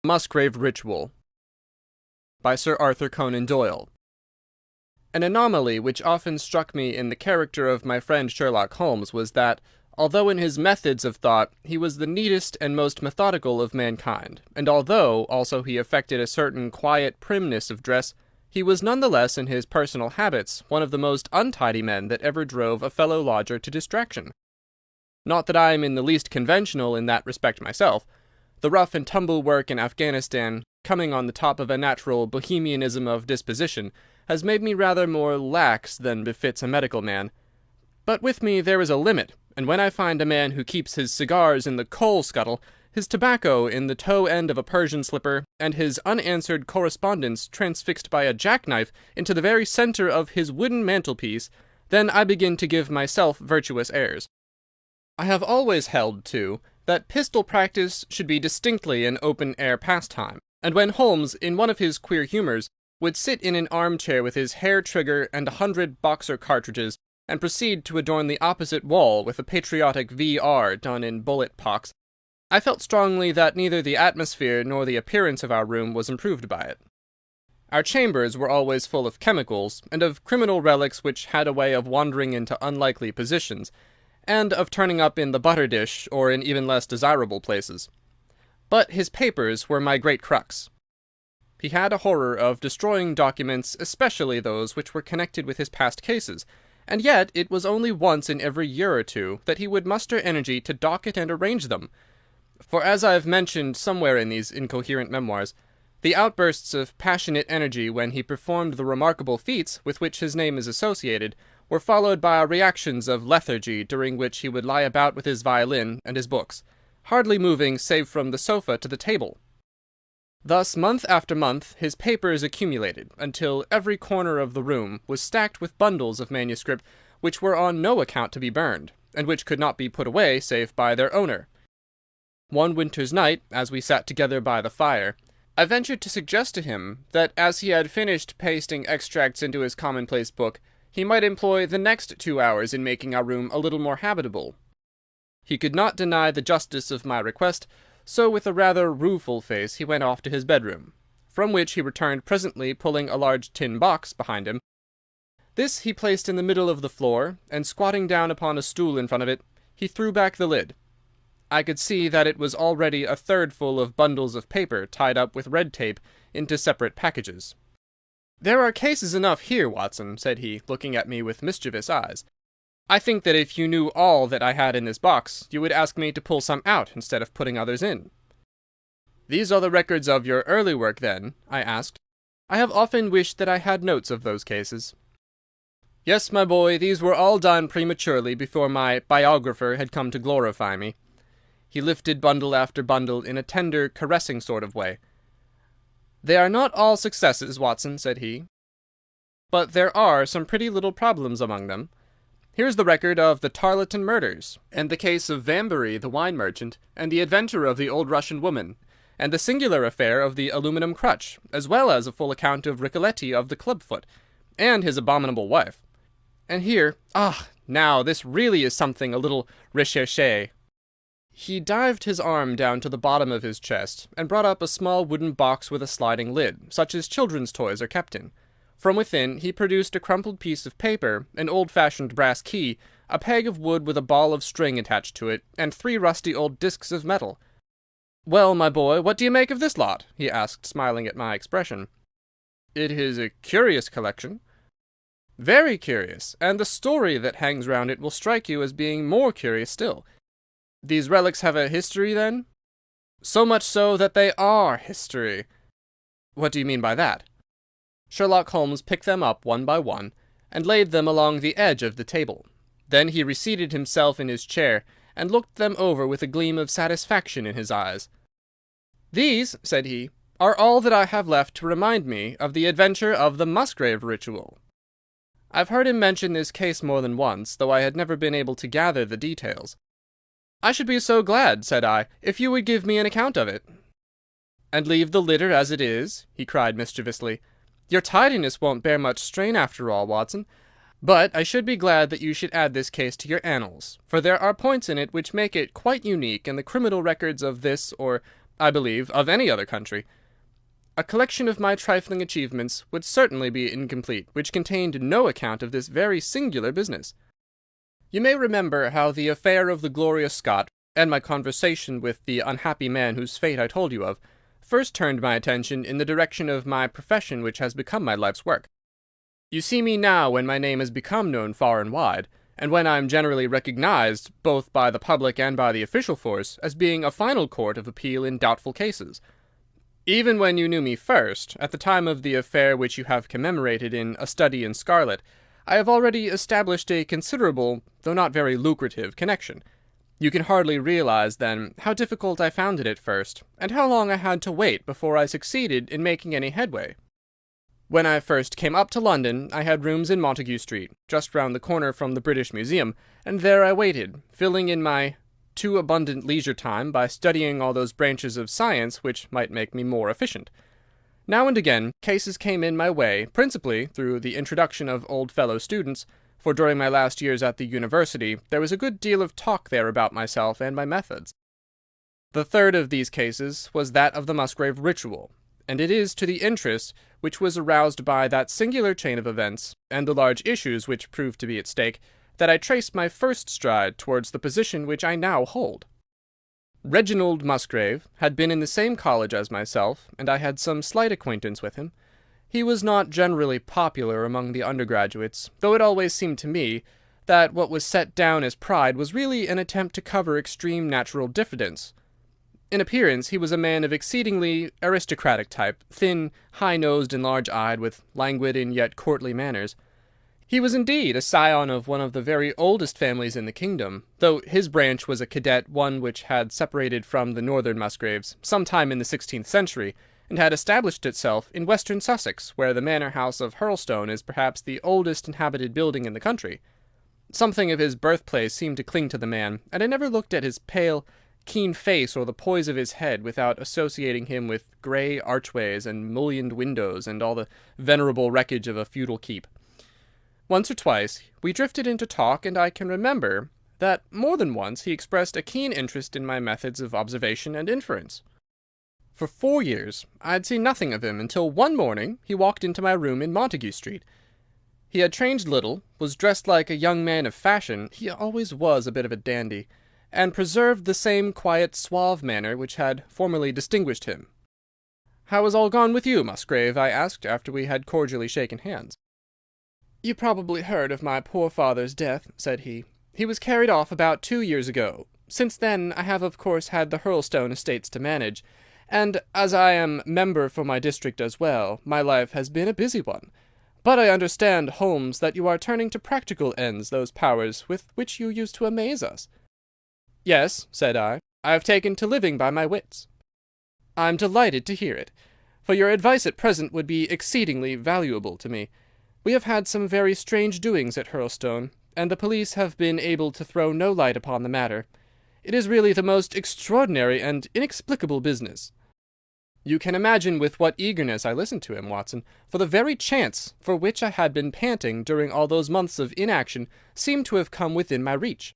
Musgrave Ritual by Sir Arthur Conan Doyle. An anomaly which often struck me in the character of my friend Sherlock Holmes was that, although in his methods of thought he was the neatest and most methodical of mankind, and although also he affected a certain quiet primness of dress, he was none the less in his personal habits one of the most untidy men that ever drove a fellow lodger to distraction. Not that I am in the least conventional in that respect myself. The rough and tumble work in Afghanistan, coming on the top of a natural bohemianism of disposition, has made me rather more lax than befits a medical man. But with me there is a limit, and when I find a man who keeps his cigars in the coal scuttle, his tobacco in the toe end of a Persian slipper, and his unanswered correspondence transfixed by a jackknife into the very centre of his wooden mantelpiece, then I begin to give myself virtuous airs. I have always held, too, that pistol practice should be distinctly an open-air pastime, and when Holmes, in one of his queer humours, would sit in an armchair with his hair trigger and 100 Boxer cartridges, and proceed to adorn the opposite wall with a patriotic V.R. done in bullet pocks, I felt strongly that neither the atmosphere nor the appearance of our room was improved by it. Our chambers were always full of chemicals, and of criminal relics which had a way of wandering into unlikely positions, and of turning up in the butter dish or in even less desirable places. But his papers were my great crux. He had a horror of destroying documents, especially those which were connected with his past cases, and yet it was only once in every year or two that he would muster energy to docket and arrange them. For as I have mentioned somewhere in these incoherent memoirs, the outbursts of passionate energy when he performed the remarkable feats with which his name is associated were followed by reactions of lethargy during which he would lie about with his violin and his books, hardly moving save from the sofa to the table. Thus, month after month, his papers accumulated, until every corner of the room was stacked with bundles of manuscript which were on no account to be burned, and which could not be put away save by their owner. One winter's night, as we sat together by the fire, I ventured to suggest to him that as he had finished pasting extracts into his commonplace book, he might employ the next 2 hours in making our room a little more habitable. He could not deny the justice of my request, so with a rather rueful face he went off to his bedroom, from which he returned presently pulling a large tin box behind him. This he placed in the middle of the floor, and squatting down upon a stool in front of it, he threw back the lid. I could see that it was already a third full of bundles of paper tied up with red tape into separate packages. "There are cases enough here, Watson," said he, looking at me with mischievous eyes. "I think that if you knew all that I had in this box, you would ask me to pull some out instead of putting others in." "These are the records of your early work, then?" I asked. "I have often wished that I had notes of those cases." "Yes, my boy, these were all done prematurely before my biographer had come to glorify me." He lifted bundle after bundle in a tender, caressing sort of way. "They are not all successes, Watson," said he, "but there are some pretty little problems among them. Here's the record of the Tarleton murders, and the case of Vanbury the wine merchant, and the adventure of the old Russian woman, and the singular affair of the aluminum crutch, as well as a full account of Ricoletti of the clubfoot, and his abominable wife. And here, now this really is something a little recherché." He dived his arm down to the bottom of his chest, and brought up a small wooden box with a sliding lid, such as children's toys are kept in. From within he produced a crumpled piece of paper, an old-fashioned brass key, a peg of wood with a ball of string attached to it, and 3 rusty old discs of metal. "Well, my boy, what do you make of this lot?" he asked, smiling at my expression. "It is a curious collection." "Very curious, and the story that hangs round it will strike you as being more curious still. These relics have a history, then?" "So much so that they are history." "What do you mean by that?" Sherlock Holmes picked them up one by one, and laid them along the edge of the table. Then he reseated himself in his chair, and looked them over with a gleam of satisfaction in his eyes. "These," said he, "are all that I have left to remind me of the adventure of the Musgrave Ritual." I've heard him mention this case more than once, though I had never been able to gather the details. "I should be so glad," said I, "if you would give me an account of it." "And leave the litter as it is?" he cried mischievously. "Your tidiness won't bear much strain after all, Watson. But I should be glad that you should add this case to your annals, for there are points in it which make it quite unique in the criminal records of this or I believe, of any other country. A collection of my trifling achievements would certainly be incomplete which contained no account of this very singular business. You may remember how the affair of the Glorious Scot, and my conversation with the unhappy man whose fate I told you of, first turned my attention in the direction of my profession which has become my life's work. You see me now when my name has become known far and wide, and when I am generally recognized, both by the public and by the official force, as being a final court of appeal in doubtful cases. Even when you knew me first, at the time of the affair which you have commemorated in A Study in Scarlet, I have already established a considerable, though not very lucrative, connection. You can hardly realize, then, how difficult I found it at first, and how long I had to wait before I succeeded in making any headway. When I first came up to London, I had rooms in Montague Street, just round the corner from the British Museum, and there I waited, filling in my too abundant leisure time by studying all those branches of science which might make me more efficient. Now and again cases came in my way, principally through the introduction of old fellow students, for during my last years at the university there was a good deal of talk there about myself and my methods. The third of these cases was that of the Musgrave Ritual, and it is to the interest which was aroused by that singular chain of events, and the large issues which proved to be at stake, that I traced my first stride towards the position which I now hold. Reginald Musgrave had been in the same college as myself, and I had some slight acquaintance with him. He was not generally popular among the undergraduates, though it always seemed to me that what was set down as pride was really an attempt to cover extreme natural diffidence. In appearance he was a man of exceedingly aristocratic type, thin, high-nosed and large-eyed, with languid and yet courtly manners. He was indeed a scion of one of the very oldest families in the kingdom, though his branch was a cadet one which had separated from the northern Musgraves some time in the 16th century, and had established itself in western Sussex, where the manor house of Hurlstone is perhaps the oldest inhabited building in the country. Something of his birthplace seemed to cling to the man, and I never looked at his pale, keen face or the poise of his head without associating him with grey archways and mullioned windows and all the venerable wreckage of a feudal keep. Once or twice we drifted into talk, and I can remember that more than once he expressed a keen interest in my methods of observation and inference. For 4 years I had seen nothing of him until one morning he walked into my room in Montague Street. He had changed little, was dressed like a young man of fashion — he always was a bit of a dandy — and preserved the same quiet, suave manner which had formerly distinguished him. "How has all gone with you, Musgrave?" I asked, after we had cordially shaken hands. "You probably heard of my poor father's death," said he. "He was carried off about 2 years ago. Since then I have of course had the Hurlstone estates to manage, and as I am member for my district as well, my life has been a busy one. But I understand, Holmes, that you are turning to practical ends those powers with which you used to amaze us." "Yes," said I have taken to living by my wits." "I'm delighted to hear it, for your advice at present would be exceedingly valuable to me. We have had some very strange doings at Hurlstone, and the police have been able to throw no light upon the matter. It is really the most extraordinary and inexplicable business." You can imagine with what eagerness I listened to him, Watson, for the very chance for which I had been panting during all those months of inaction seemed to have come within my reach.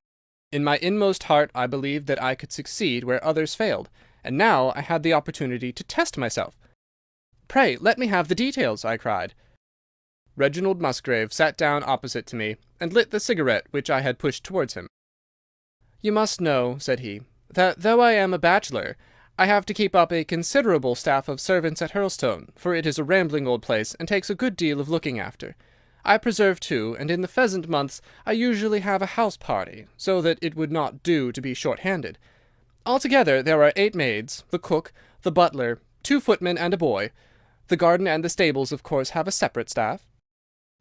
In my inmost heart I believed that I could succeed where others failed, and now I had the opportunity to test myself. "Pray let me have the details," I cried. Reginald Musgrave sat down opposite to me, and lit the cigarette which I had pushed towards him. "You must know," said he, "that though I am a bachelor, I have to keep up a considerable staff of servants at Hurlstone, for it is a rambling old place, and takes a good deal of looking after. I preserve too, and in the pheasant months I usually have a house party, so that it would not do to be short-handed. Altogether there are 8 maids, the cook, the butler, 2 footmen, and a boy. The garden and the stables, of course, have a separate staff.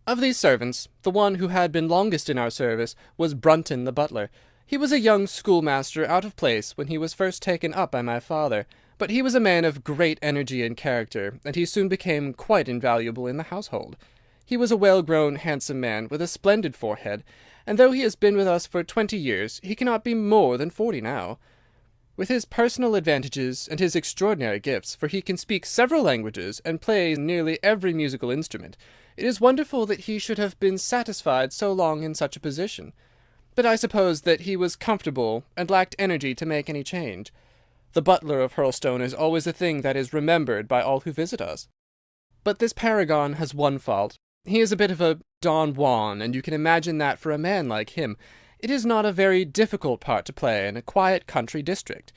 Of these servants, the one who had been longest in our service was Brunton the butler. He was a young schoolmaster out of place when he was first taken up by my father, but he was a man of great energy and character, and he soon became quite invaluable in the household. He was a well-grown, handsome man, with a splendid forehead, and though he has been with us for 20 years, he cannot be more than 40 now. With his personal advantages and his extraordinary gifts, for he can speak several languages and play nearly every musical instrument, it is wonderful that he should have been satisfied so long in such a position. But I suppose that he was comfortable and lacked energy to make any change. The butler of Hurlstone is always a thing that is remembered by all who visit us. But this paragon has one fault. He is a bit of a Don Juan, and you can imagine that for a man like him, it is not a very difficult part to play in a quiet country district.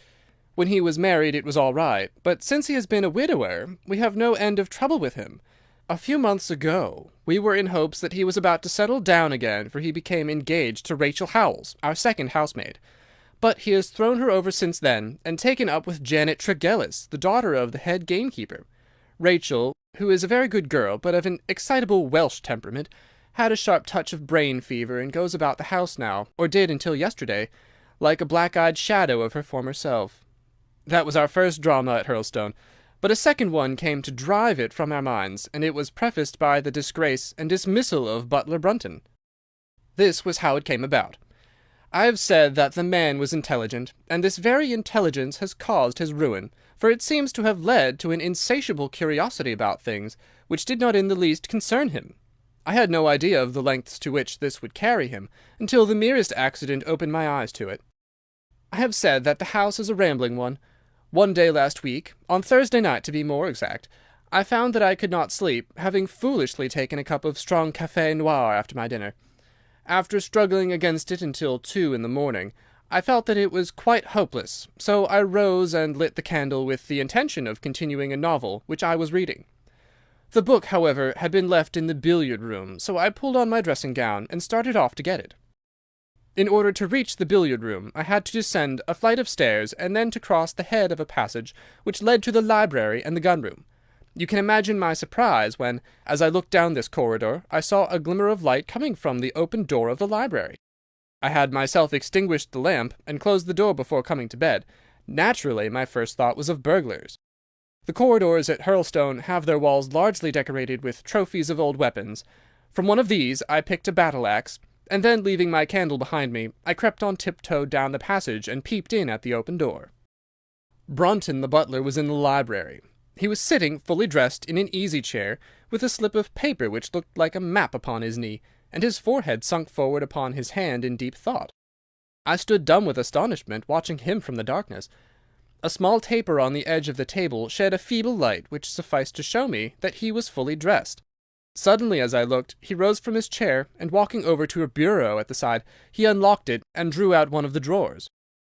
When he was married it was all right, but since he has been a widower, we have no end of trouble with him. A few months ago, we were in hopes that he was about to settle down again, for he became engaged to Rachel Howells, our second housemaid. But he has thrown her over since then, and taken up with Janet Tregellis, the daughter of the head gamekeeper. Rachel, who is a very good girl, but of an excitable Welsh temperament, had a sharp touch of brain fever, and goes about the house now, or did until yesterday, like a black-eyed shadow of her former self. That was our first drama at Hurlstone, but a second one came to drive it from our minds, and it was prefaced by the disgrace and dismissal of butler Brunton. This was how it came about. I have said that the man was intelligent, and this very intelligence has caused his ruin, for it seems to have led to an insatiable curiosity about things which did not in the least concern him. I had no idea of the lengths to which this would carry him, until the merest accident opened my eyes to it. I have said that the house is a rambling one. One day last week, on Thursday night to be more exact, I found that I could not sleep, having foolishly taken a cup of strong café noir after my dinner. After struggling against it until 2 in the morning, I felt that it was quite hopeless, so I rose and lit the candle with the intention of continuing a novel which I was reading. The book, however, had been left in the billiard-room, so I pulled on my dressing-gown and started off to get it. In order to reach the billiard-room, I had to descend a flight of stairs and then to cross the head of a passage which led to the library and the gun-room. You can imagine my surprise when, as I looked down this corridor, I saw a glimmer of light coming from the open door of the library. I had myself extinguished the lamp and closed the door before coming to bed. Naturally, my first thought was of burglars. The corridors at Hurlstone have their walls largely decorated with trophies of old weapons. From one of these I picked a battle-axe, and then, leaving my candle behind me, I crept on tiptoe down the passage and peeped in at the open door. Brunton the butler was in the library. He was sitting, fully dressed, in an easy-chair, with a slip of paper which looked like a map upon his knee, and his forehead sunk forward upon his hand in deep thought. I stood dumb with astonishment, watching him from the darkness. A small taper on the edge of the table shed a feeble light which sufficed to show me that he was fully dressed. Suddenly, as I looked, he rose from his chair, and walking over to a bureau at the side, he unlocked it and drew out one of the drawers.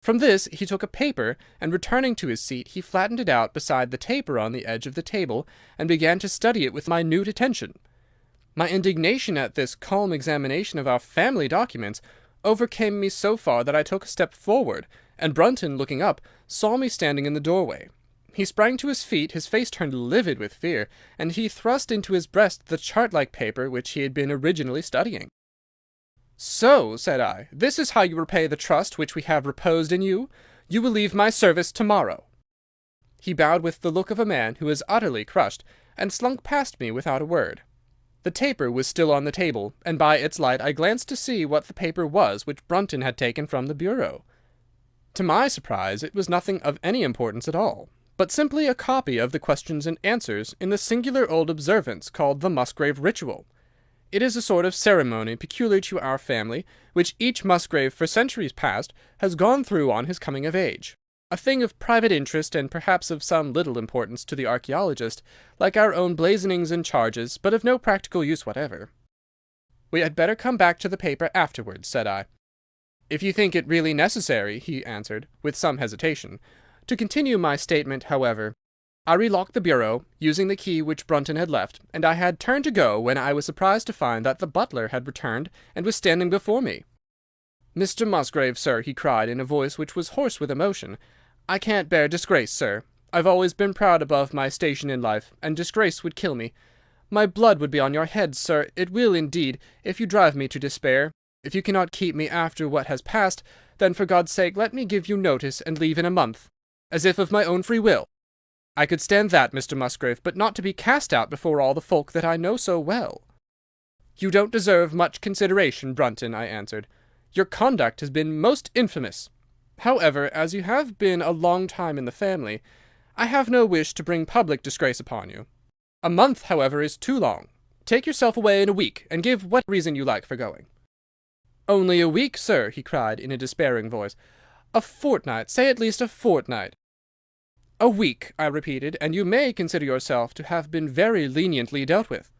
From this he took a paper, and returning to his seat, he flattened it out beside the taper on the edge of the table, and began to study it with minute attention. My indignation at this calm examination of our family documents overcame me so far that I took a step forward, and Brunton, looking up, saw me standing in the doorway. He sprang to his feet, his face turned livid with fear, and he thrust into his breast the chart-like paper which he had been originally studying. "So," said I, "this is how you repay the trust which we have reposed in you. You will leave my service to-morrow." He bowed with the look of a man who is utterly crushed, and slunk past me without a word. The taper was still on the table, and by its light I glanced to see what the paper was which Brunton had taken from the bureau. To my surprise, it was nothing of any importance at all, but simply a copy of the questions and answers in the singular old observance called the Musgrave Ritual. It is a sort of ceremony peculiar to our family, which each Musgrave for centuries past has gone through on his coming of age, a thing of private interest and perhaps of some little importance to the archaeologist, like our own blazonings and charges, but of no practical use whatever. "We had better come back to the paper afterwards," said I. "If you think it really necessary," he answered, with some hesitation. To continue my statement, however, I relocked the bureau, using the key which Brunton had left, and I had turned to go when I was surprised to find that the butler had returned and was standing before me. "Mr. Musgrave, sir," he cried, in a voice which was hoarse with emotion, "I can't bear disgrace, sir. I've always been proud above my station in life, and disgrace would kill me. My blood would be on your head, sir, it will indeed, if you drive me to despair. If you cannot keep me after what has passed, then for God's sake let me give you notice and leave in a month, as if of my own free will. I could stand that, Mr. Musgrave, but not to be cast out before all the folk that I know so well." "You don't deserve much consideration, Brunton," I answered. "Your conduct has been most infamous. However, as you have been a long time in the family, I have no wish to bring public disgrace upon you. A month, however, is too long. Take yourself away in a week, and give what reason you like for going." "Only a week, sir," he cried, in a despairing voice. "A fortnight, say at least a fortnight." "A week," I repeated, "and you may consider yourself to have been very leniently dealt with."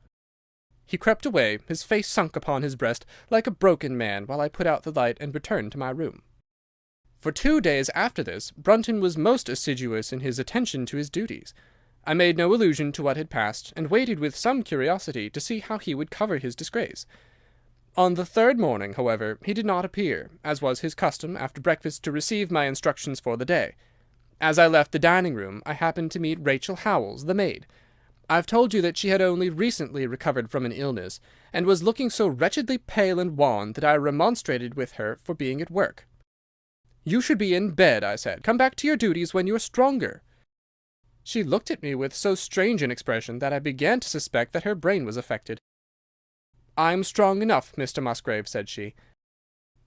He crept away, his face sunk upon his breast, like a broken man, while I put out the light and returned to my room. For 2 days after this, Brunton was most assiduous in his attention to his duties. I made no allusion to what had passed, and waited with some curiosity to see how he would cover his disgrace. On the third morning, however, he did not appear, as was his custom, after breakfast to receive my instructions for the day. As I left the dining-room, I happened to meet Rachel Howells, the maid. I've told you that she had only recently recovered from an illness, and was looking so wretchedly pale and wan that I remonstrated with her for being at work. "You should be in bed," I said. "Come back to your duties when you are stronger." She looked at me with so strange an expression that I began to suspect that her brain was affected. "I'm strong enough, Mr. Musgrave," said she.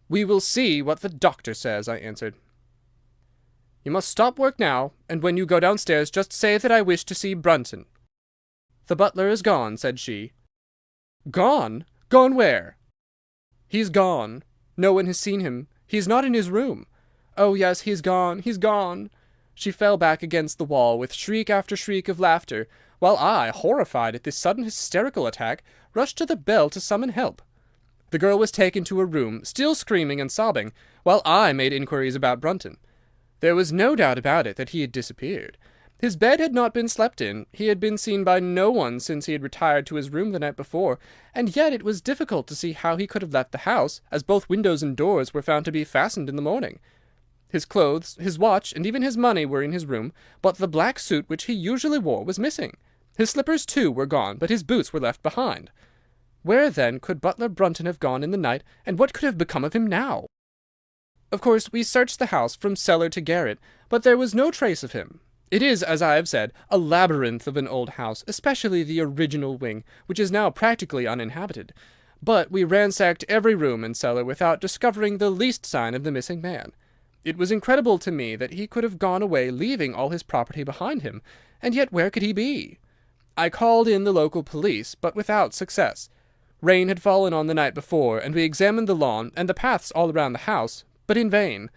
"We will see what the doctor says," I answered. "You must stop work now, and when you go downstairs just say that I wish to see Brunton." "The butler is gone," said she. "Gone? Gone where?" "He's gone. No one has seen him. He's not in his room. Oh, yes, he's gone, he's gone." She fell back against the wall with shriek after shriek of laughter, while I, horrified at this sudden hysterical attack, rushed to the bell to summon help. The girl was taken to her room, still screaming and sobbing, while I made inquiries about Brunton. There was no doubt about it that he had disappeared. His bed had not been slept in, he had been seen by no one since he had retired to his room the night before, and yet it was difficult to see how he could have left the house, as both windows and doors were found to be fastened in the morning. His clothes, his watch, and even his money were in his room, but the black suit which he usually wore was missing. His slippers, too, were gone, but his boots were left behind. Where, then, could butler Brunton have gone in the night, and what could have become of him now? Of course, we searched the house from cellar to garret, but there was no trace of him. It is, as I have said, a labyrinth of an old house, especially the original wing, which is now practically uninhabited. But we ransacked every room and cellar without discovering the least sign of the missing man. It was incredible to me that he could have gone away leaving all his property behind him, and yet where could he be? I called in the local police, but without success. Rain had fallen on the night before, and we examined the lawn and the paths all around the house, but in vain.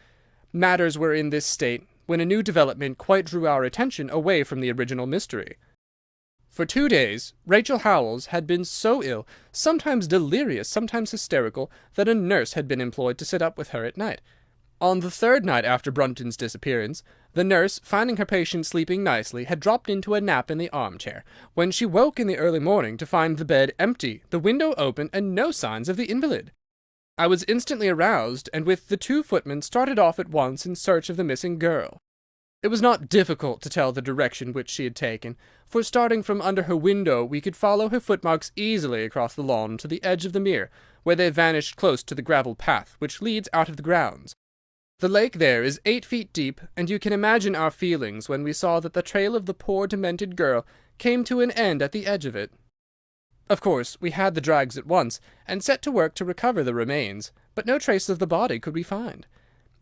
Matters were in this state when a new development quite drew our attention away from the original mystery. For 2 days, Rachel Howells had been so ill, sometimes delirious, sometimes hysterical, that a nurse had been employed to sit up with her at night. On the third night after Brunton's disappearance, the nurse, finding her patient sleeping nicely, had dropped into a nap in the armchair, when she woke in the early morning to find the bed empty, the window open, and no signs of the invalid. I was instantly aroused, and with the 2 footmen started off at once in search of the missing girl. It was not difficult to tell the direction which she had taken, for starting from under her window we could follow her footmarks easily across the lawn to the edge of the mere, where they vanished close to the gravel path which leads out of the grounds. The lake there is 8 feet deep, and you can imagine our feelings when we saw that the trail of the poor demented girl came to an end at the edge of it. Of course, we had the drags at once, and set to work to recover the remains, but no trace of the body could we find.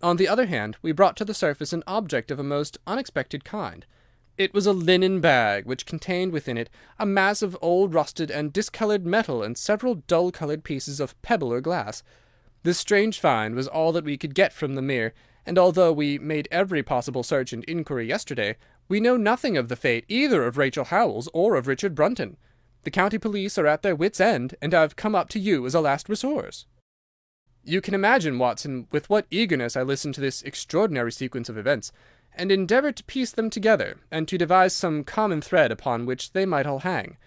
On the other hand, we brought to the surface an object of a most unexpected kind. It was a linen bag, which contained within it a mass of old rusted and discoloured metal and several dull-coloured pieces of pebble or glass. This strange find was all that we could get from the mere, and although we made every possible search and inquiry yesterday, we know nothing of the fate either of Rachel Howells or of Richard Brunton. The county police are at their wits' end, and I have come up to you as a last resource." You can imagine, Watson, with what eagerness I listened to this extraordinary sequence of events, and endeavoured to piece them together, and to devise some common thread upon which they might all hang.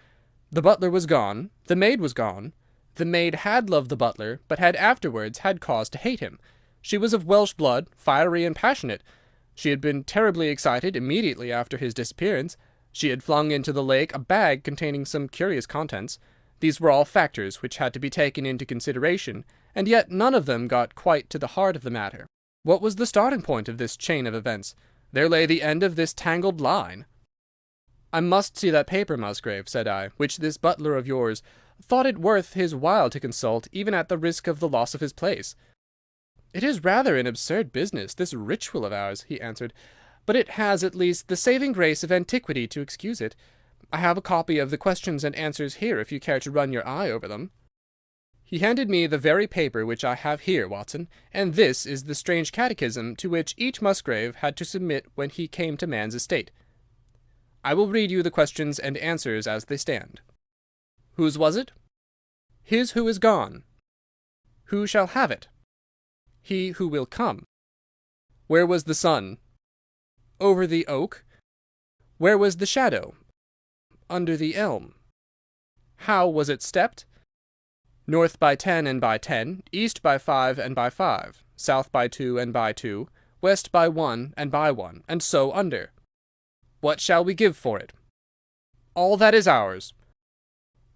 The butler was gone. The maid was gone. The maid had loved the butler, but had afterwards had cause to hate him. She was of Welsh blood, fiery and passionate. She had been terribly excited immediately after his disappearance. She had flung into the lake a bag containing some curious contents. These were all factors which had to be taken into consideration, and yet none of them got quite to the heart of the matter. What was the starting point of this chain of events? There lay the end of this tangled line. "I must see that paper, Musgrave," said I, "which this butler of yours thought it worth his while to consult, even at the risk of the loss of his place." "It is rather an absurd business, this ritual of ours," he answered, "but it has at least the saving grace of antiquity to excuse it. I have a copy of the questions and answers here if you care to run your eye over them." He handed me the very paper which I have here, Watson, and this is the strange catechism to which each Musgrave had to submit when he came to man's estate. I will read you the questions and answers as they stand. Whose was it? His who is gone. Who shall have it? He who will come. Where was the sun? Over the oak. Where was the shadow? Under the elm. How was it stepped? North by 10 and by 10, east by 5 and by 5, south by 2 and by 2, west by 1 and by 1, and so under. What shall we give for it? All that is ours.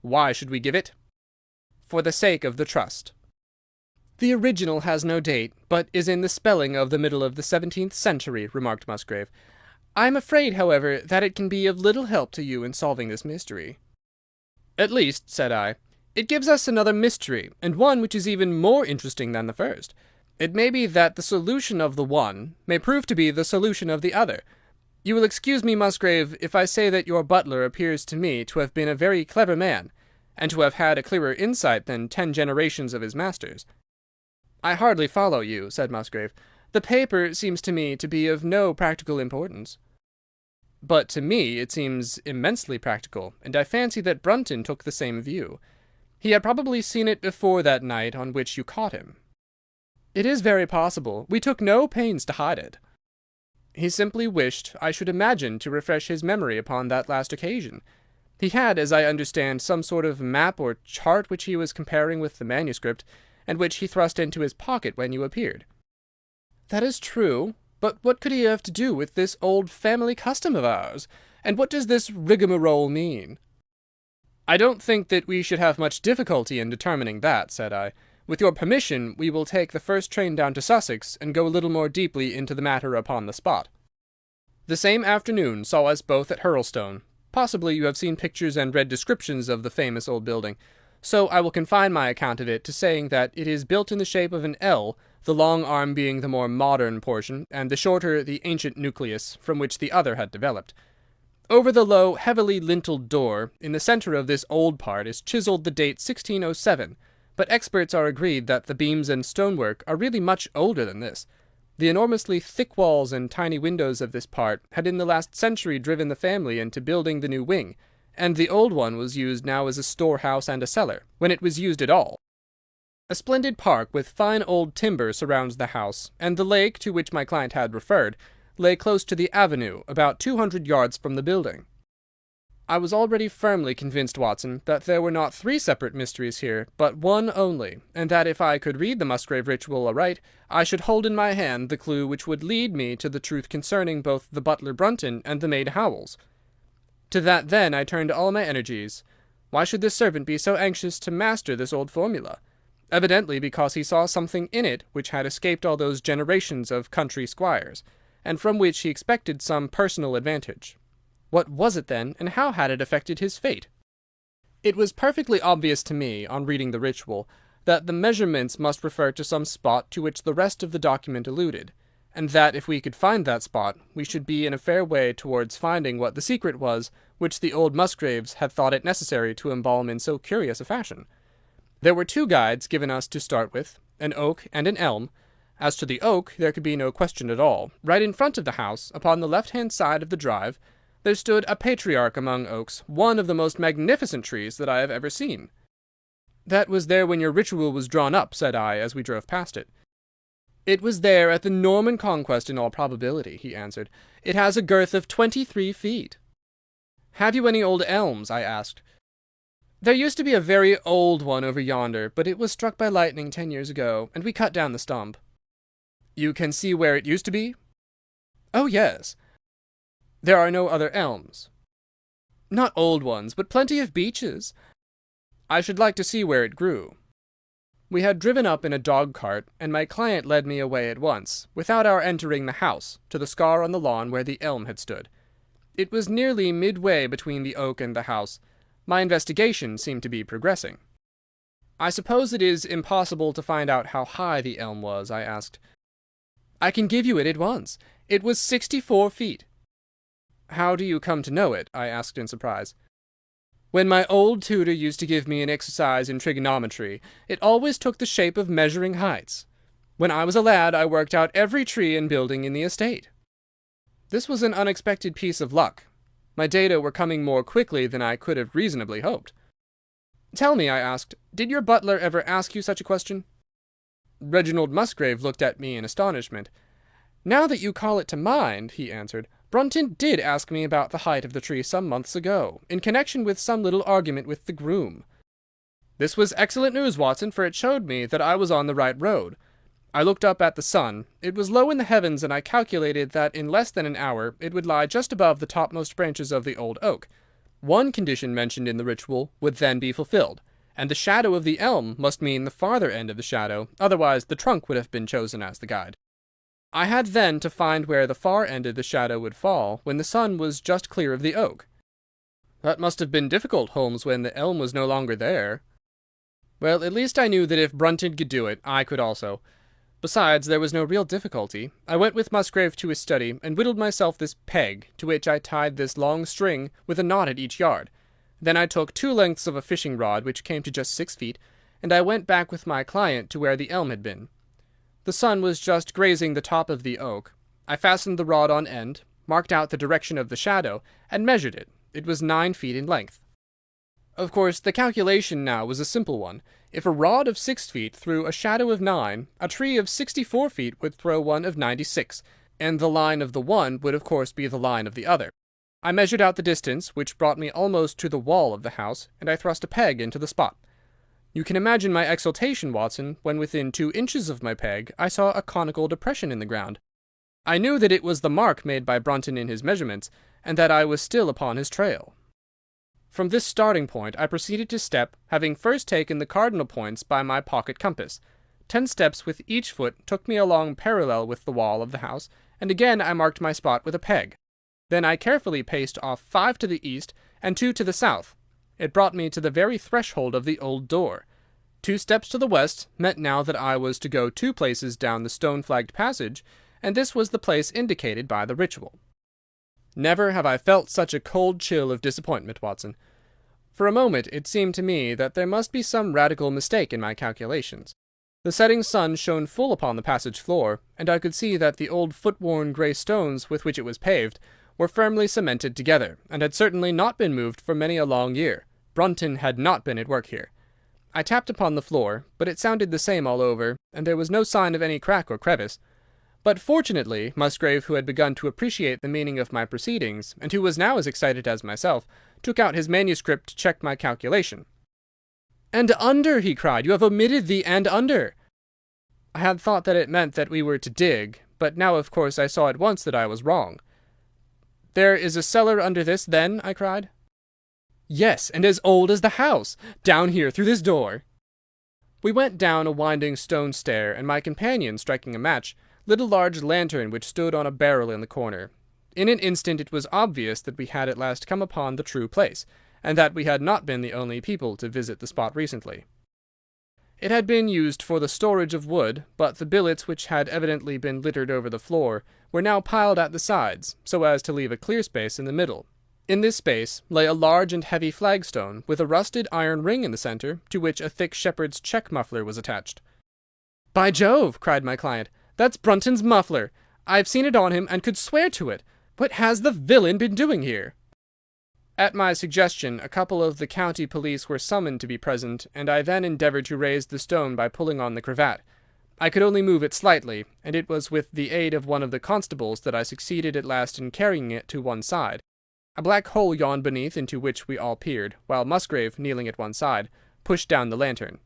Why should we give it? For the sake of the trust. The original has no date, but is in the spelling of the middle of the 17th century, remarked Musgrave. I am afraid, however, that it can be of little help to you in solving this mystery. At least, said I, it gives us another mystery, and one which is even more interesting than the first. It may be that the solution of the one may prove to be the solution of the other. You will excuse me, Musgrave, if I say that your butler appears to me to have been a very clever man, and to have had a clearer insight than 10 generations of his masters. I hardly follow you, said Musgrave. The paper seems to me to be of no practical importance. But to me it seems immensely practical, and I fancy that Brunton took the same view. He had probably seen it before that night on which you caught him. It is very possible. We took no pains to hide it. He simply wished, I should imagine, to refresh his memory upon that last occasion. He had, as I understand, some sort of map or chart which he was comparing with the manuscript, and which he thrust into his pocket when you appeared. That is true. But what could he have to do with this old family custom of ours? And what does this rigmarole mean? I don't think that we should have much difficulty in determining that, said I. With your permission, we will take the first train down to Sussex, and go a little more deeply into the matter upon the spot. The same afternoon saw us both at Hurlstone. Possibly you have seen pictures and read descriptions of the famous old building, so I will confine my account of it to saying that it is built in the shape of an L, the long arm being the more modern portion, and the shorter the ancient nucleus from which the other had developed. Over the low, heavily linteled door, in the centre of this old part, is chiselled the date 1607, but experts are agreed that the beams and stonework are really much older than this. The enormously thick walls and tiny windows of this part had in the last century driven the family into building the new wing, and the old one was used now as a storehouse and a cellar, when it was used at all. A splendid park with fine old timber surrounds the house, and the lake, to which my client had referred, lay close to the avenue, about 200 yards from the building. I was already firmly convinced, Watson, that there were not 3 separate mysteries here, but one only, and that if I could read the Musgrave Ritual aright, I should hold in my hand the clue which would lead me to the truth concerning both the butler Brunton and the maid Howells. To that then I turned all my energies. Why should this servant be so anxious to master this old formula? Evidently because he saw something in it which had escaped all those generations of country squires, and from which he expected some personal advantage. What was it then, and how had it affected his fate? It was perfectly obvious to me, on reading the ritual, that the measurements must refer to some spot to which the rest of the document alluded, and that if we could find that spot, we should be in a fair way towards finding what the secret was which the old Musgraves had thought it necessary to embalm in so curious a fashion. There were 2 guides given us to start with, an oak and an elm. As to the oak, there could be no question at all. Right in front of the house, upon the left-hand side of the drive, there stood a patriarch among oaks, one of the most magnificent trees that I have ever seen. That was there when your ritual was drawn up, said I, as we drove past it. It was there at the Norman Conquest in all probability, he answered. It has a girth of 23 feet. Have you any old elms? I asked. There used to be a very old one over yonder, but it was struck by lightning 10 years ago, and we cut down the stump. You can see where it used to be? Oh, yes. There are no other elms. Not old ones, but plenty of beeches. I should like to see where it grew. We had driven up in a dog-cart, and my client led me away at once, without our entering the house, to the scar on the lawn where the elm had stood. It was nearly midway between the oak and the house. My investigation seemed to be progressing. I suppose it is impossible to find out how high the elm was, I asked. I can give you it at once. It was 64 feet. How do you come to know it? I asked in surprise. When my old tutor used to give me an exercise in trigonometry, it always took the shape of measuring heights. When I was a lad, I worked out every tree and building in the estate. This was an unexpected piece of luck. My data were coming more quickly than I could have reasonably hoped. "Tell me," I asked, "did your butler ever ask you such a question?" Reginald Musgrave looked at me in astonishment. "Now that you call it to mind," he answered, "Brunton did ask me about the height of the tree some months ago, in connection with some little argument with the groom." This was excellent news, Watson, for it showed me that I was on the right road. I looked up at the sun. It was low in the heavens, and I calculated that in less than an hour it would lie just above the topmost branches of the old oak. One condition mentioned in the ritual would then be fulfilled, and the shadow of the elm must mean the farther end of the shadow, otherwise the trunk would have been chosen as the guide. I had then to find where the far end of the shadow would fall when the sun was just clear of the oak. That must have been difficult, Holmes, when the elm was no longer there. Well, at least I knew that if Brunton could do it, I could also. Besides, there was no real difficulty. I went with Musgrave to his study and whittled myself this peg, to which I tied this long string with a knot at each yard. Then I took 2 lengths of a fishing rod, which came to just 6 feet, and I went back with my client to where the elm had been. The sun was just grazing the top of the oak. I fastened the rod on end, marked out the direction of the shadow, and measured it. It was 9 feet in length. Of course, the calculation now was a simple one. If a rod of 6 feet threw a shadow of 9, a tree of 64 feet would throw one of 96, and the line of the one would of course be the line of the other. I measured out the distance, which brought me almost to the wall of the house, and I thrust a peg into the spot. You can imagine my exultation, Watson, when within 2 inches of my peg I saw a conical depression in the ground. I knew that it was the mark made by Brunton in his measurements, and that I was still upon his trail. From this starting point I proceeded to step, having first taken the cardinal points by my pocket compass. 10 steps with each foot took me along parallel with the wall of the house, and again I marked my spot with a peg. Then I carefully paced off 5 to the east and 2 to the south. It brought me to the very threshold of the old door. 2 steps to the west meant now that I was to go 2 places down the stone-flagged passage, and this was the place indicated by the ritual. Never have I felt such a cold chill of disappointment, Watson. For a moment it seemed to me that there must be some radical mistake in my calculations. The setting sun shone full upon the passage floor, and I could see that the old foot-worn grey stones with which it was paved were firmly cemented together, and had certainly not been moved for many a long year. Brunton had not been at work here. I tapped upon the floor, but it sounded the same all over, and there was no sign of any crack or crevice. But fortunately, Musgrave, who had begun to appreciate the meaning of my proceedings, and who was now as excited as myself, took out his manuscript to check my calculation. "And under!" he cried. "You have omitted the and under." I had thought that it meant that we were to dig, but now of course I saw at once that I was wrong. "There is a cellar under this, then?" I cried. "Yes, and as old as the house. Down here, through this door." We went down a winding stone stair, and my companion, striking a match, lit a large lantern which stood on a barrel in the corner. In an instant it was obvious that we had at last come upon the true place, and that we had not been the only people to visit the spot recently. It had been used for the storage of wood, but the billets, which had evidently been littered over the floor, were now piled at the sides, so as to leave a clear space in the middle. In this space lay a large and heavy flagstone, with a rusted iron ring in the centre, to which a thick shepherd's check muffler was attached. "By Jove!" cried my client, "that's Brunton's muffler. I've seen it on him, and could swear to it. What has the villain been doing here?" At my suggestion, a couple of the county police were summoned to be present, and I then endeavoured to raise the stone by pulling on the cravat. I could only move it slightly, and it was with the aid of one of the constables that I succeeded at last in carrying it to one side. A black hole yawned beneath, into which we all peered, while Musgrave, kneeling at one side, pushed down the lantern.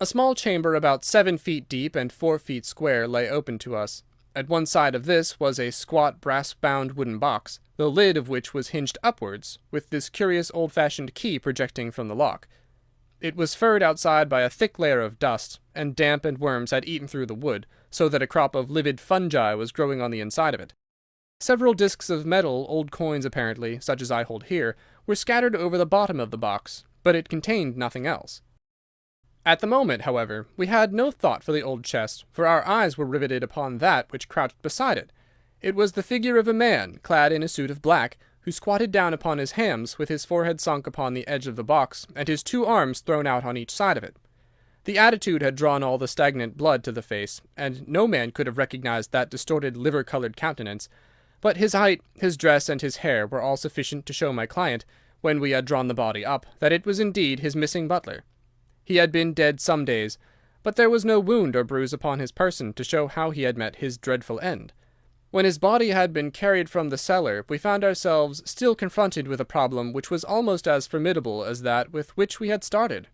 A small chamber about 7 feet deep and 4 feet square lay open to us. At one side of this was a squat brass-bound wooden box, the lid of which was hinged upwards, with this curious old-fashioned key projecting from the lock. It was furred outside by a thick layer of dust, and damp and worms had eaten through the wood, so that a crop of livid fungi was growing on the inside of it. Several discs of metal, old coins apparently, such as I hold here, were scattered over the bottom of the box, but it contained nothing else. At the moment, however, we had no thought for the old chest, for our eyes were riveted upon that which crouched beside it. It was the figure of a man, clad in a suit of black, who squatted down upon his hams with his forehead sunk upon the edge of the box and his 2 arms thrown out on each side of it. The attitude had drawn all the stagnant blood to the face, and no man could have recognized that distorted liver-coloured countenance, but his height, his dress, and his hair were all sufficient to show my client, when we had drawn the body up, that it was indeed his missing butler. He had been dead some days, but there was no wound or bruise upon his person to show how he had met his dreadful end. When his body had been carried from the cellar, we found ourselves still confronted with a problem which was almost as formidable as that with which we had started.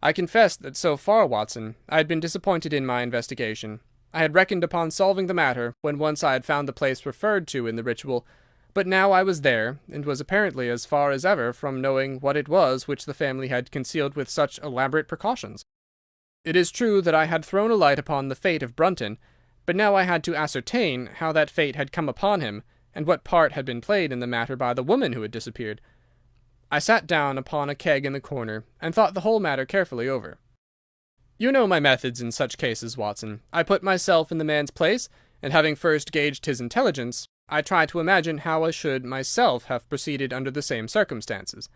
I confess that so far, Watson, I had been disappointed in my investigation. I had reckoned upon solving the matter when once I had found the place referred to in the ritual, but now I was there, and was apparently as far as ever from knowing what it was which the family had concealed with such elaborate precautions. It is true that I had thrown a light upon the fate of Brunton, but now I had to ascertain how that fate had come upon him, and what part had been played in the matter by the woman who had disappeared. I sat down upon a keg in the corner, and thought the whole matter carefully over. You know my methods in such cases, Watson. I put myself in the man's place, and having first gauged his intelligence, I try to imagine how I should myself have proceeded under the same circumstances.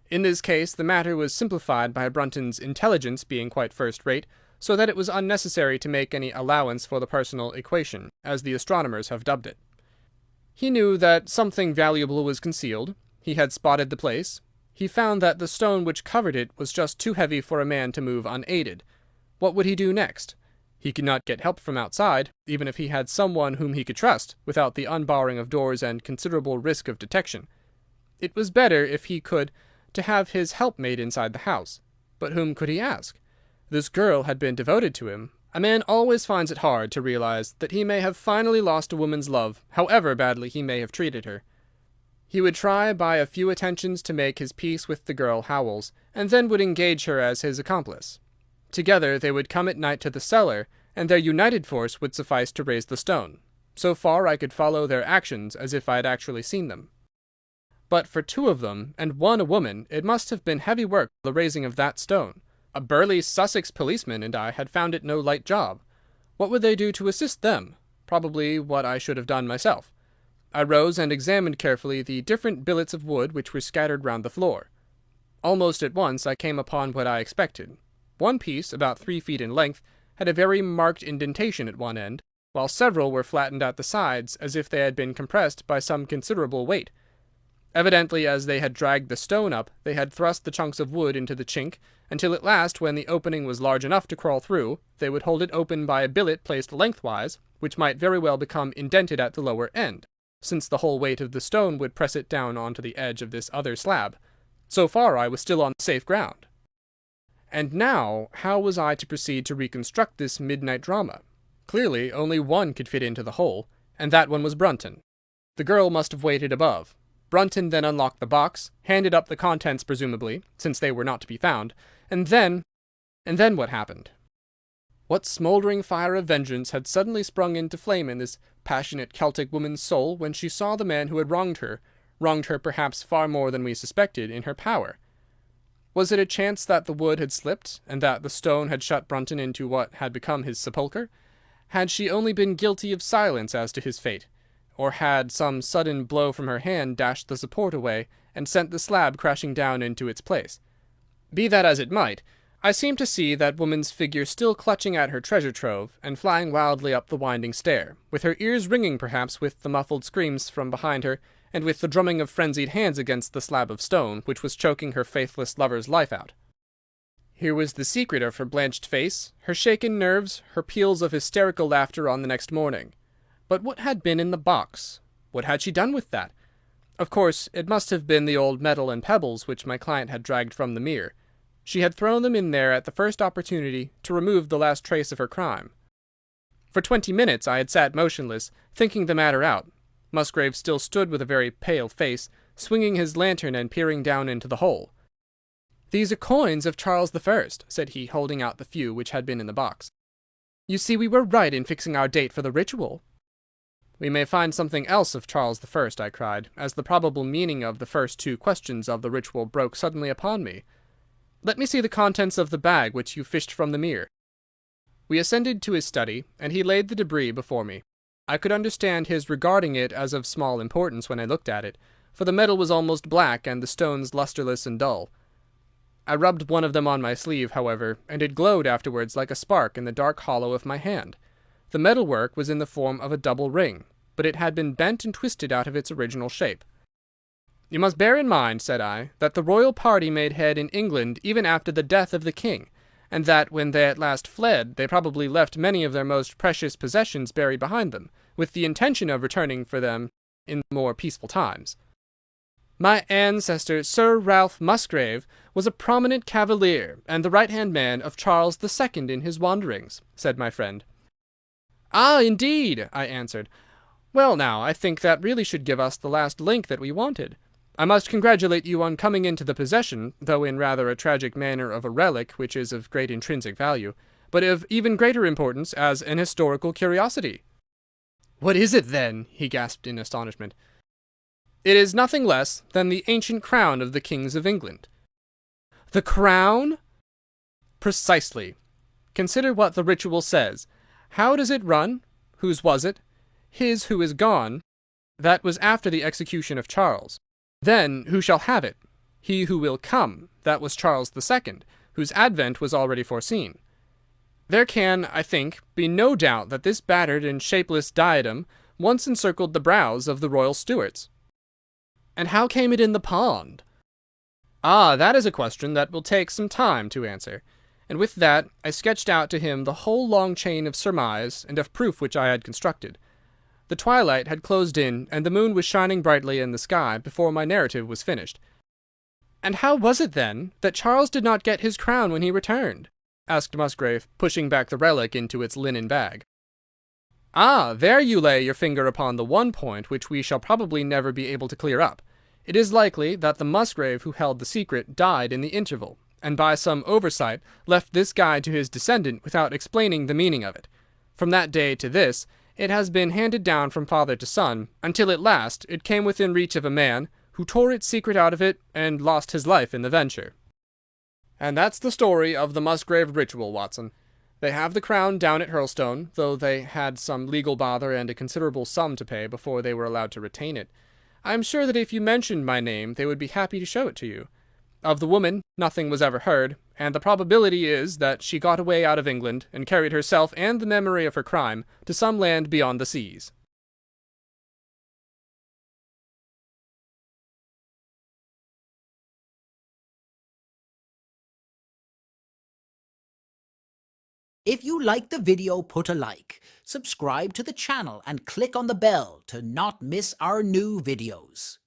In this case the matter was simplified by Brunton's intelligence being quite first-rate, so that it was unnecessary to make any allowance for the personal equation, as the astronomers have dubbed it. He knew that something valuable was concealed. He had spotted the place. He found that the stone which covered it was just too heavy for a man to move unaided. What would he do next? He could not get help from outside, even if he had someone whom he could trust, without the unbarring of doors and considerable risk of detection. It was better, if he could, to have his helpmate inside the house. But whom could he ask? This girl had been devoted to him. A man always finds it hard to realize that he may have finally lost a woman's love, however badly he may have treated her. He would try by a few attentions to make his peace with the girl Howells, and then would engage her as his accomplice. Together they would come at night to the cellar, and their united force would suffice to raise the stone. So far I could follow their actions as if I had actually seen them. But for 2 of them, and 1 a woman, it must have been heavy work, the raising of that stone. A burly Sussex policeman and I had found it no light job. What would they do to assist them? Probably what I should have done myself. I rose and examined carefully the different billets of wood which were scattered round the floor. Almost at once I came upon what I expected. One piece, about 3 feet in length, had a very marked indentation at one end, while several were flattened at the sides as if they had been compressed by some considerable weight. Evidently, as they had dragged the stone up, they had thrust the chunks of wood into the chink, until at last, when the opening was large enough to crawl through, they would hold it open by a billet placed lengthwise, which might very well become indented at the lower end, since the whole weight of the stone would press it down onto the edge of this other slab. So far I was still on safe ground. And now, how was I to proceed to reconstruct this midnight drama? Clearly, only one could fit into the hole, and that one was Brunton. The girl must have waited above. Brunton then unlocked the box, handed up the contents presumably, since they were not to be found, and then what happened? What smouldering fire of vengeance had suddenly sprung into flame in this passionate Celtic woman's soul when she saw the man who had wronged her perhaps far more than we suspected, in her power? Was it a chance that the wood had slipped, and that the stone had shut Brunton into what had become his sepulchre? Had she only been guilty of silence as to his fate? Or had some sudden blow from her hand dashed the support away, and sent the slab crashing down into its place? Be that as it might, I seemed to see that woman's figure still clutching at her treasure trove, and flying wildly up the winding stair, with her ears ringing perhaps with the muffled screams from behind her, and with the drumming of frenzied hands against the slab of stone, which was choking her faithless lover's life out. Here was the secret of her blanched face, her shaken nerves, her peals of hysterical laughter on the next morning. But what had been in the box? What had she done with that? Of course, it must have been the old metal and pebbles which my client had dragged from the mere. She had thrown them in there at the first opportunity to remove the last trace of her crime. For 20 minutes I had sat motionless, thinking the matter out. Musgrave still stood with a very pale face, swinging his lantern and peering down into the hole. "These are coins of Charles I," said he, holding out the few which had been in the box. "You see we were right in fixing our date for the ritual." "We may find something else of Charles I," I cried, as the probable meaning of the first 2 questions of the ritual broke suddenly upon me. "Let me see the contents of the bag which you fished from the mere." We ascended to his study, and he laid the debris before me. I could understand his regarding it as of small importance when I looked at it, for the metal was almost black and the stones lustreless and dull. I rubbed one of them on my sleeve, however, and it glowed afterwards like a spark in the dark hollow of my hand. The metalwork was in the form of a double ring, but it had been bent and twisted out of its original shape. "You must bear in mind," said I, "that the royal party made head in England even after the death of the king, and that when they at last fled they probably left many of their most precious possessions buried behind them, with the intention of returning for them in more peaceful times. My ancestor, Sir Ralph Musgrave, was a prominent cavalier and the right-hand man of Charles the Second in his wanderings," said my friend. "Ah, indeed!" I answered. "Well, now, I think that really should give us the last link that we wanted. I must congratulate you on coming into the possession, though in rather a tragic manner, of a relic which is of great intrinsic value, but of even greater importance as an historical curiosity." "What is it, then?" he gasped in astonishment. "It is nothing less than the ancient crown of the kings of England." "The crown?" "Precisely. Consider what the ritual says. How does it run? Whose was it? His who is gone. That was after the execution of Charles. Then who shall have it? He who will come. That was Charles the Second, whose advent was already foreseen. There can, I think, be no doubt that this battered and shapeless diadem once encircled the brows of the royal Stuarts." "And how came it in the pond?" "Ah, that is a question that will take some time to answer." And with that I sketched out to him the whole long chain of surmise and of proof which I had constructed. The twilight had closed in, and the moon was shining brightly in the sky before my narrative was finished. "And how was it, then, that Charles did not get his crown when he returned?" asked Musgrave, pushing back the relic into its linen bag. "Ah, there you lay your finger upon the one point which we shall probably never be able to clear up. It is likely that the Musgrave who held the secret died in the interval, and by some oversight left this guide to his descendant without explaining the meaning of it. From that day to this it has been handed down from father to son, until at last it came within reach of a man, who tore its secret out of it and lost his life in the venture. And that's the story of the Musgrave Ritual, Watson. They have the crown down at Hurlstone, though they had some legal bother and a considerable sum to pay before they were allowed to retain it. I am sure that if you mentioned my name they would be happy to show it to you. Of the woman nothing was ever heard, and the probability is that she got away out of England and carried herself and the memory of her crime to some land beyond the seas. If you liked the video, put a like, subscribe to the channel and click on the bell to not miss our new videos.